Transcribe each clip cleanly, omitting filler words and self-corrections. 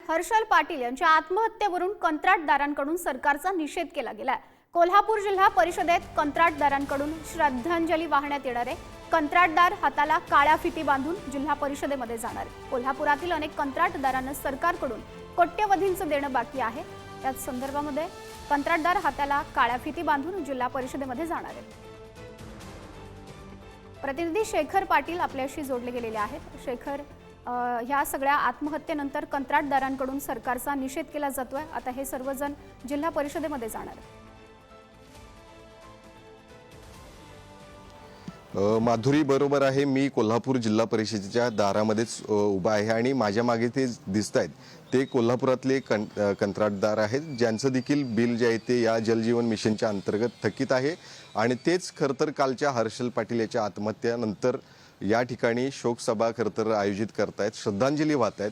हर्षल पाटील यांच्या आत्महत्येवरून कंत्राटदारांकडून सरकारचा निषेध केला गेलाय। कोल्हापूर जिल्हा परिषदेत कंत्राटदारांकडून श्रद्धांजली वाहण्यात येणार आहे। कंत्राटदार हाताला काळ्या फिती बांधून जिल्हा परिषदेमध्ये जाणार आहे। कोल्हापुरातील अनेक कंत्राटदारांना सरकारकडून कोट्यवधींचं देणं बाकी आहे। याच संदर्भामध्ये कंत्राटदार हाताला काळ्या फिती बांधून जिल्हा परिषदेमध्ये जाणार आहे। प्रतिनिधी शेखर पाटील आपल्याशी जोडले गेलेले आहेत। शेखर, ह्या सगळ्या आत्महत्येनंतर कंत्राटदारांकडून सरकारचा निषेध केला जातोय। आता हे सर्वजण जिल्हा परिषदेमध्ये जाणार आहेत। माधुरी बरोबर आहे। मी कोल्हापूर जिल्हा परिषदेच्या दारामध्येच उभा आहे आणि माझ्या मागे ते दिसतायत ते कोल्हापुरातले कंत्राटदार आहेत, ज्यांचं देखील बिल जे आहे ते या जलजीवन मिशनच्या अंतर्गत थकीत आहे। आणि तेच खरं तर कालच्या हर्षल पाटील याच्या आत्महत्येनंतर या ठिकाणी शोकसभा खरं तर आयोजित करतायत, श्रद्धांजली वाहतायत।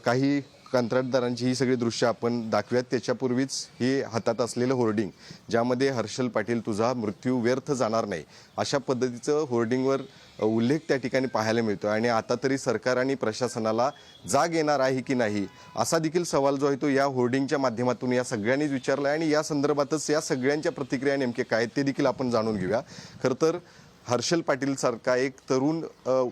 काही कंत्राटदारांची ही सगळी दृश्य आपण दाखवूयात। त्याच्यापूर्वीच हे हातात असलेलं होर्डिंग, ज्यामध्ये हर्षल पाटील तुझा मृत्यू व्यर्थ जाणार नाही अशा पद्धतीचं होर्डिंगवर उल्लेख त्या ठिकाणी पाहायला मिळतो। आणि आता तरी सरकार आणि प्रशासनाला जाग येणार आहे की नाही असा देखील सवाल जो आहे तो या होर्डिंगच्या माध्यमातून या सगळ्यांनीच विचारला आहे। आणि या संदर्भातच या सगळ्यांच्या प्रतिक्रिया नेमके काय ते देखील आपण जाणून घेऊया। खरं तर हर्षल पाटील सारखा एक तरुण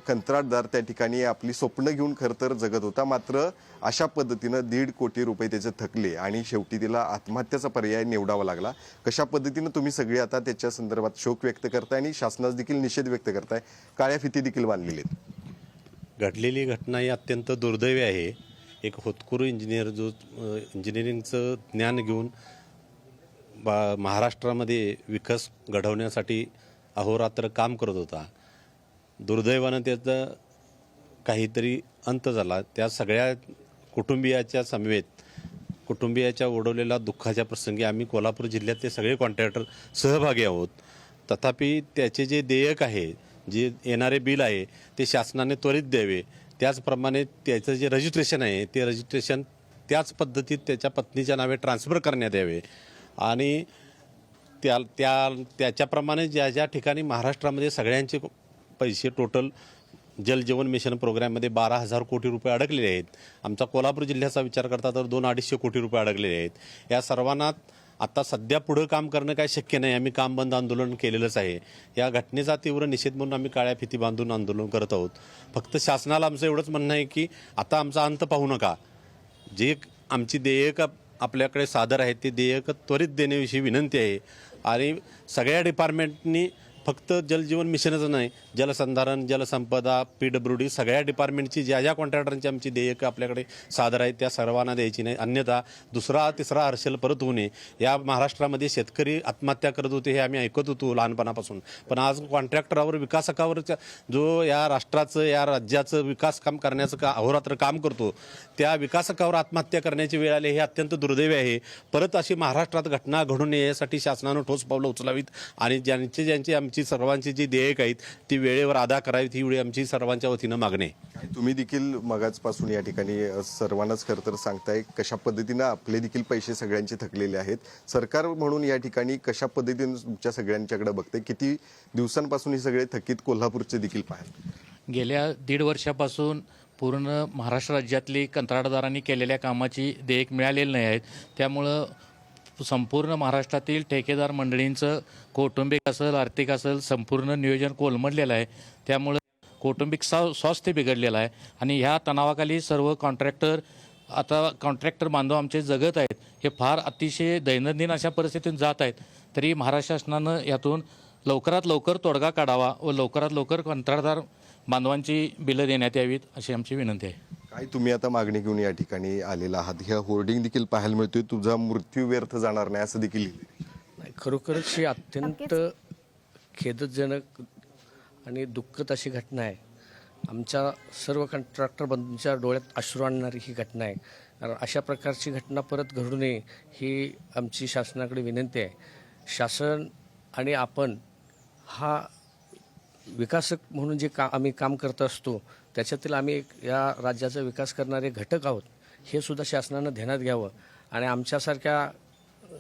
कंत्राटदार त्या ठिकाणी आपली स्वप्न घेऊन खरं तर जगत होता, मात्र अशा पद्धतीनं 1.5 कोटी रुपये त्याचे थकले आणि शेवटी तिला आत्महत्येचा पर्याय निवडावा लागला। कशा पद्धतीनं तुम्ही सगळे आता त्याच्या संदर्भात शोक व्यक्त करताय आणि शासनास देखील निषेध व्यक्त करताय, काळ्या फिती देखील बांधलेली आहेत। घडलेली घटना ही अत्यंत दुर्दैवी आहे। एक होतकरू इंजिनियर जो इंजिनिअरिंगचं ज्ञान घेऊन महाराष्ट्रामध्ये विकास घडवण्यासाठी अहोरात्र काम करत होता, दुर्दैवानं त्याचा काहीतरी अंत झाला। त्या सगळ्या कुटुंबियाच्या समवेत कुटुंबियाच्या ओढवलेल्या दुःखाच्या प्रसंगी आम्ही कोल्हापूर जिल्ह्यातले सगळे कॉन्ट्रॅक्टर सहभागी आहोत। तथापि त्याचे जे देयक आहे, जे येणारे बिल आहे ते शासनाने त्वरित द्यावे। त्याचप्रमाणे त्याचं जे रजिस्ट्रेशन आहे ते रजिस्ट्रेशन त्याच पद्धतीत त्याच्या पत्नीच्या नावे ट्रान्सफर करण्यात यावे। आणि त्याच्याप्रमाणे ज्या ज्या ठिकाणी महाराष्ट्रामध्ये सगळ्यांचे पैसे टोटल जलजीवन मिशन प्रोग्राममध्ये 12,000 कोटी रुपये अडकलेले आहेत। आमचा कोल्हापूर जिल्ह्याचा विचार करता तर 200-250 कोटी रुपये अडकलेले आहेत। या सर्वांना आता सध्या पुढं काम करणं काय शक्य नाही। आम्ही काम बंद आंदोलन केलेलंच आहे। या घटनेचा तीव्र निषेध म्हणून आम्ही काळ्या फिती बांधून आंदोलन करत आहोत। फक्त शासनाला आमचं एवढंच म्हणणं आहे की आता आमचा अंत पाहू नका। जे आमची देयक आपल्याकडे सादर आहेत ते देयक त्वरित देण्याविषयी विनंती आहे। आणि सगळ्या डिपार्टमेंटनी फक्त जलजीवन मिशनच नाही, जलसंधारण, जलसंपदा, PWD सगळ्या डिपार्टमेंटची ज्या ज्या कॉन्ट्रॅक्टरांची आमची देयकं आपल्याकडे सादर आहेत त्या सर्वांना द्यायची नाही। अन्यथा दुसरा तिसरा हर्षल परत होऊ नये। या महाराष्ट्रामध्ये शेतकरी आत्महत्या करत होते हे आम्ही ऐकत होतो लहानपणापासून, पण आज कॉन्ट्रॅक्टरावर विकासकावर जो या राष्ट्राचं या राज्याचं विकास काम करण्याचं अहोरात्र काम करतो त्या विकासकावर आत्महत्या करण्याची वेळ आली हे अत्यंत दुर्दैवी आहे। परत अशी महाराष्ट्रात घटना घडू नये यासाठी शासनानं ठोस पावलं उचलावीत आणि ज्यांची आमची सर्वांची जी देयक आहेत ती वेळेवर अदा करावीत ही वेळ आमची सर्वांच्या वतीनं मागणी आहे। तुम्ही देखील मगाचपासून या ठिकाणी सर्वांनाच खरं तर सांगताय कशा पद्धतीनं आपले देखील पैसे सगळ्यांचे थकलेले आहेत। सरकार म्हणून या ठिकाणी कशा पद्धतीने तुमच्या सगळ्यांच्याकडे बघते, किती दिवसांपासून हे सगळे थकीत कोल्हापूरचे देखील पाहाल? गेल्या 1.5 वर्षापासून पूर्ण महाराष्ट्र राज्यातली कंत्राटदारांनी केलेल्या कामाची देयक मिळालेली नाही आहेत। त्यामुळं संपूर्ण महाराष्ट्रातील ठेकेदार मंडळींचं कौटुंबिक असेल, आर्थिक असेल, संपूर्ण नियोजन कोलमडलेलं आहे। त्यामुळं कौटुंबिक स्वास्थ्य बिघडलेलं आहे आणि ह्या तणावाखाली सर्व कॉन्ट्रॅक्टर बांधव आमचे जगत आहेत। हे फार अतिशय दैनंदिन अशा परिस्थितीतून जात आहेत। तरी महाराष्ट्र शासनानं यातून लवकरात लवकर तोडगा काढावा व लवकरात लवकर कंत्राटदार बांधवांची बिलं देण्यात यावीत अशी आमची विनंती आहे। काय तुम्ही आता मागणी घेऊन या ठिकाणी आलेला आहात? ह्या होर्डिंग देखील पाहायला मिळतोय, तुझा मृत्यू व्यर्थ जाणार नाही असं देखील लिहिलंय। खरोखरच ही अत्यंत खेदजनक आणि दुःखद अशी घटना आहे। आमच्या सर्व कंत्राक्टर बंधूंच्या डोळ्यात अश्रू आणणारी ही घटना आहे। कारण अशा प्रकारची घटना परत घडू नये ही आमची शासनाकडे विनंती आहे। शासन आणि आपण हा विकासक म्हणून जे आम्ही काम करत असतो त्याच्यातील आम्ही या राज्याचा विकास करणारे घटक आहोत हे सुद्धा शासनानं ध्यानात घ्यावं। आणि आमच्यासारख्या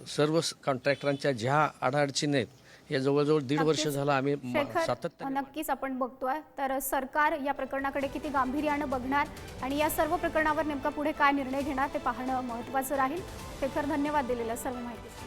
सर्व कॉन्ट्रॅक्टरांच्या ज्या अडचणी आहेत हे जवळजवळ 1.5 वर्ष झालं आम्ही शेखर, सातत्याने नक्कीच आपण बघतोय तर सरकार या प्रकरणाकडे किती गांभीर्यानं बघणार आणि या सर्व प्रकरणावर नेमका पुढे काय निर्णय घेणार ते पाहणं महत्त्वाचं राहील. शेखर, धन्यवाद दिलेल्या सर्व माहितीसाठी.